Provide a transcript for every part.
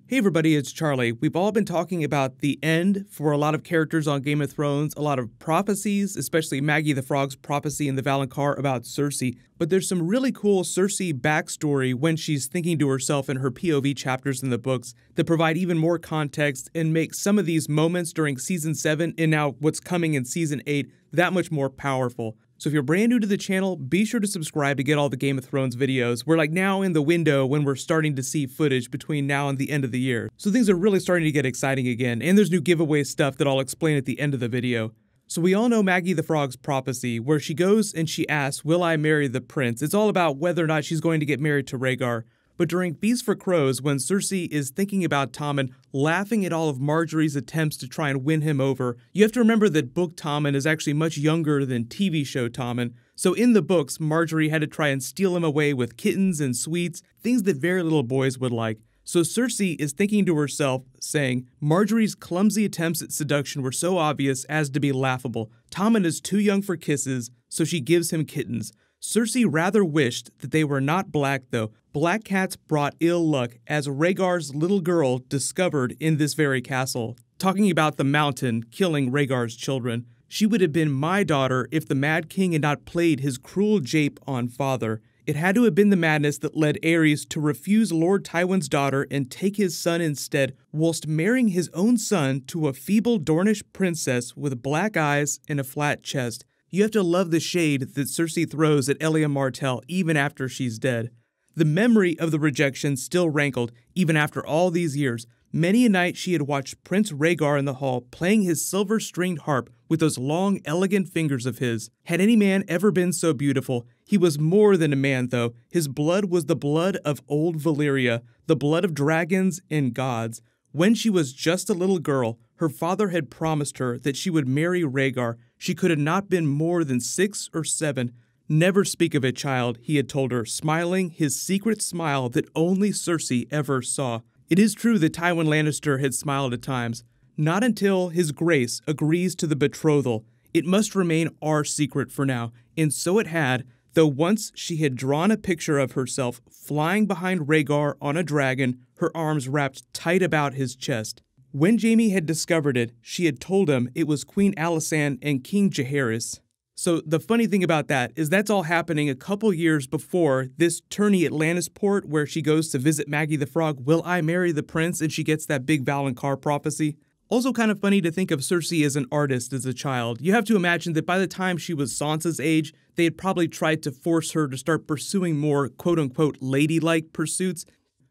Hey everybody, it's Charlie. We've all been talking about the end for a lot of characters on Game of Thrones, a lot of prophecies, especially Maggie the Frog's prophecy in the Valonqar about Cersei. But there's some really cool Cersei backstory when she's thinking to herself in her POV chapters in the books that provide even more context and make some of these moments during Season 7 and now what's coming in Season 8 that much more powerful. So if you're brand new to the channel, be sure to subscribe to get all the Game of Thrones videos. We're like now in the window when we're starting to see footage between now and the end of the year. So things are really starting to get exciting again, and there's new giveaway stuff that I'll explain at the end of the video. So we all know Maggie the Frog's prophecy, where she goes and she asks, will I marry the prince? It's all about whether or not she's going to get married to Rhaegar. But during Feast for Crows, when Cersei is thinking about Tommen, laughing at all of Margaery's attempts to try and win him over, you have to remember that book Tommen is actually much younger than TV show Tommen. So in the books, Margaery had to try and steal him away with kittens and sweets, things that very little boys would like. So Cersei is thinking to herself, saying, Margaery's clumsy attempts at seduction were so obvious as to be laughable. Tommen is too young for kisses, so she gives him kittens. Cersei rather wished that they were not black, though. Black cats brought ill luck, as Rhaegar's little girl discovered in this very castle. Talking about the mountain killing Rhaegar's children. She would have been my daughter if the Mad King had not played his cruel jape on father. It had to have been the madness that led Aerys to refuse Lord Tywin's daughter and take his son instead, whilst marrying his own son to a feeble Dornish princess with black eyes and a flat chest. You have to love the shade that Cersei throws at Elia Martell even after she's dead. The memory of the rejection still rankled, even after all these years. Many a night she had watched Prince Rhaegar in the hall playing his silver-stringed harp with those long, elegant fingers of his. Had any man ever been so beautiful? He was more than a man, though. His blood was the blood of old Valyria, the blood of dragons and gods. When she was just a little girl, her father had promised her that she would marry Rhaegar. She could have not been more than 6 or 7. Never speak of it, child, he had told her, smiling his secret smile that only Cersei ever saw. It is true that Tywin Lannister had smiled at times. Not until His Grace agrees to the betrothal. It must remain our secret for now, and so it had, though once she had drawn a picture of herself flying behind Rhaegar on a dragon, her arms wrapped tight about his chest. When Jaime had discovered it, she had told him it was Queen Alysanne and King Jaehaerys. So the funny thing about that is that's all happening a couple years before this tourney at Lannisport where she goes to visit Maggie the Frog, will I marry the prince, and she gets that big Valonqar prophecy. Also kind of funny to think of Cersei as an artist as a child. You have to imagine that by the time she was Sansa's age, they had probably tried to force her to start pursuing more quote-unquote ladylike pursuits.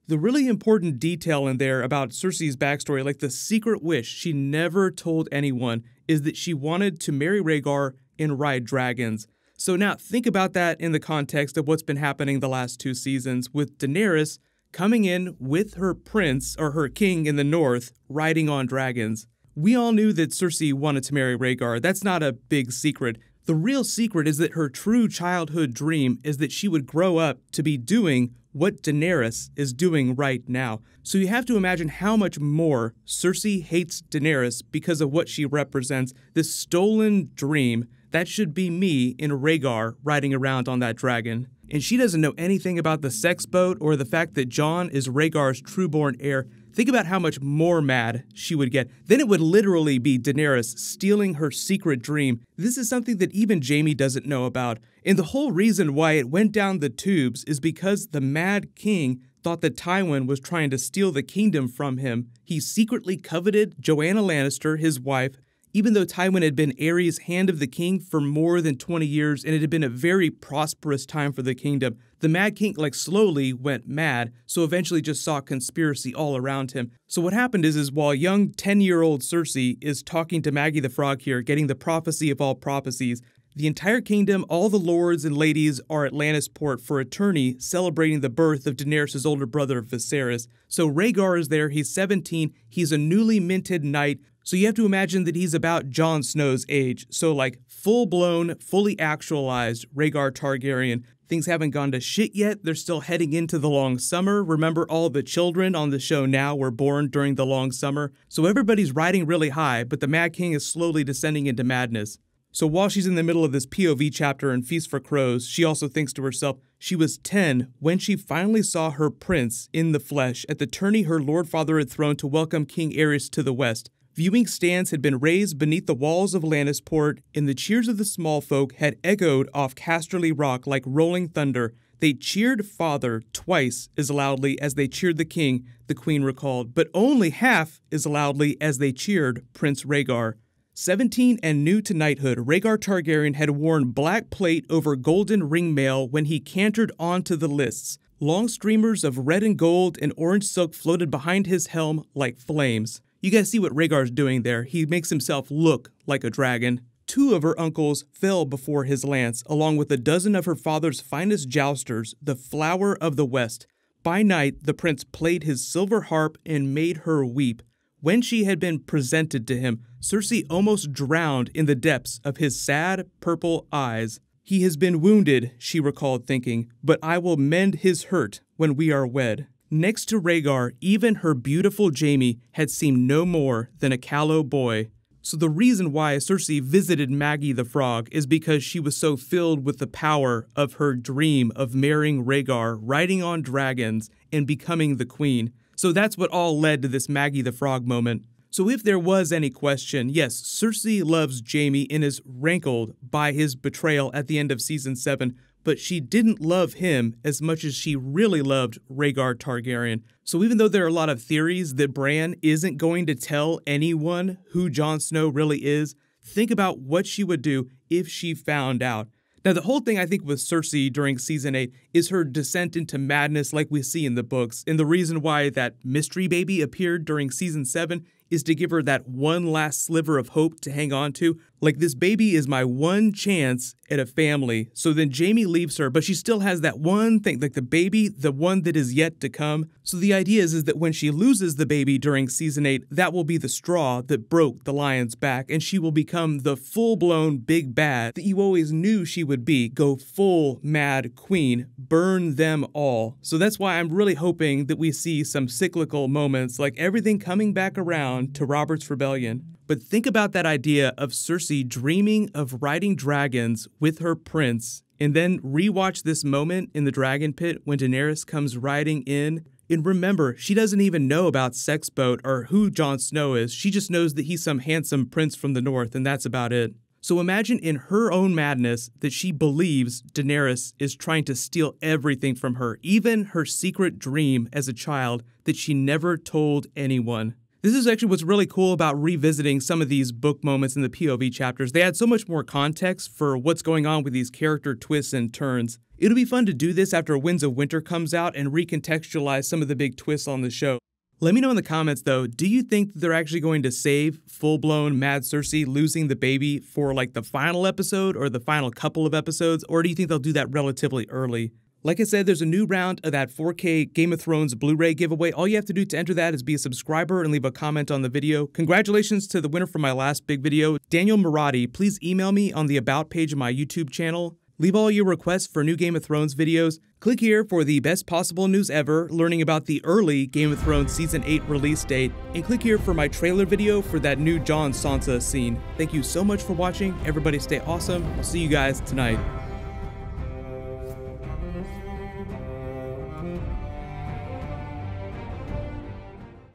The really important detail in there about Cersei's backstory, like the secret wish she never told anyone, is that she wanted to marry Rhaegar and ride dragons. So now think about that in the context of what's been happening the last 2 seasons, with Daenerys coming in with her prince, or her king in the north, riding on dragons. We all knew that Cersei wanted to marry Rhaegar. That's not a big secret. The real secret is that her true childhood dream is that she would grow up to be doing what Daenerys is doing right now. So you have to imagine how much more Cersei hates Daenerys because of what she represents, this stolen dream. That should be me in Rhaegar riding around on that dragon. And she doesn't know anything about the sex boat or the fact that Jon is Rhaegar's trueborn heir. Think about how much more mad she would get. Then it would literally be Daenerys stealing her secret dream. This is something that even Jaime doesn't know about. And the whole reason why it went down the tubes is because the Mad King thought that Tywin was trying to steal the kingdom from him. He secretly coveted Joanna Lannister, his wife, even though Tywin had been Aerys' hand of the king for more than 20 years and it had been a very prosperous time for the kingdom. The Mad King slowly went mad, so eventually just saw conspiracy all around him. So what happened is while young 10-year-old Cersei is talking to Maggie the Frog here, getting the prophecy of all prophecies, the entire kingdom, all the lords and ladies are at Lannisport for a tourney celebrating the birth of Daenerys' older brother Viserys. So Rhaegar is there, he's 17, he's a newly minted knight, so you have to imagine that he's about Jon Snow's age. So full-blown, fully actualized Rhaegar Targaryen. Things haven't gone to shit yet, they're still heading into the long summer. Remember, all the children on the show now were born during the long summer. So everybody's riding really high, but the Mad King is slowly descending into madness. So while she's in the middle of this POV chapter in Feast for Crows, she also thinks to herself, She was 10 when she finally saw her prince in the flesh at the tourney her lord father had thrown to welcome King Aerys to the west. Viewing stands had been raised beneath the walls of Lannisport, and the cheers of the small folk had echoed off Casterly Rock like rolling thunder. They cheered father twice as loudly as they cheered the king, the queen recalled, but only half as loudly as they cheered Prince Rhaegar. 17 and new to knighthood, Rhaegar Targaryen had worn black plate over golden ring mail when he cantered onto the lists. Long streamers of red and gold and orange silk floated behind his helm like flames. You guys see what Rhaegar's doing there. He makes himself look like a dragon. 2 of her uncles fell before his lance, along with a dozen of her father's finest jousters, the flower of the West. By night, the prince played his silver harp and made her weep. When she had been presented to him, Cersei almost drowned in the depths of his sad, purple eyes. He has been wounded, she recalled thinking, but I will mend his hurt when we are wed. Next to Rhaegar, even her beautiful Jaime had seemed no more than a callow boy. So the reason why Cersei visited Maggie the Frog is because she was so filled with the power of her dream of marrying Rhaegar, riding on dragons, and becoming the queen. So that's what all led to this Maggie the Frog moment. So if there was any question, yes, Cersei loves Jaime and is rankled by his betrayal at the end of Season 7, but she didn't love him as much as she really loved Rhaegar Targaryen. So even though there are a lot of theories that Bran isn't going to tell anyone who Jon Snow really is, think about what she would do if she found out. Now, the whole thing I think with Cersei during Season 8 is her descent into madness like we see in the books, and the reason why that mystery baby appeared during Season 7 is to give her that one last sliver of hope to hang on to. Like, this baby is my one chance at a family. So then Jaime leaves her, but she still has that one thing, like the baby, the one that is yet to come. So the idea is that when she loses the baby during Season 8, that will be the straw that broke the lion's back, and she will become the full-blown big bad that you always knew she would be. Go full mad queen, burn them all. So that's why I'm really hoping that we see some cyclical moments, like everything coming back around to Robert's Rebellion. But think about that idea of Cersei dreaming of riding dragons with her prince, and then rewatch this moment in the dragon pit when Daenerys comes riding in. And remember, she doesn't even know about Sexboat or who Jon Snow is. She just knows that he's some handsome prince from the north, and that's about it. So imagine in her own madness that she believes Daenerys is trying to steal everything from her, even her secret dream as a child that she never told anyone. This is actually what's really cool about revisiting some of these book moments in the POV chapters. They add so much more context for what's going on with these character twists and turns. It'll be fun to do this after Winds of Winter comes out and recontextualize some of the big twists on the show. Let me know in the comments though, do you think that they're actually going to save full-blown Mad Cersei losing the baby for like the final episode or the final couple of episodes, or do you think they'll do that relatively early? Like I said, there's a new round of that 4K Game of Thrones Blu-ray giveaway. All you have to do to enter that is be a subscriber and leave a comment on the video. Congratulations to the winner from my last big video, Daniel Marati. Please email me on the About page of my YouTube channel. Leave all your requests for new Game of Thrones videos. Click here for the best possible news ever, learning about the early Game of Thrones Season 8 release date. And click here for my trailer video for that new Jon Sansa scene. Thank you so much for watching. Everybody stay awesome. I'll see you guys tonight.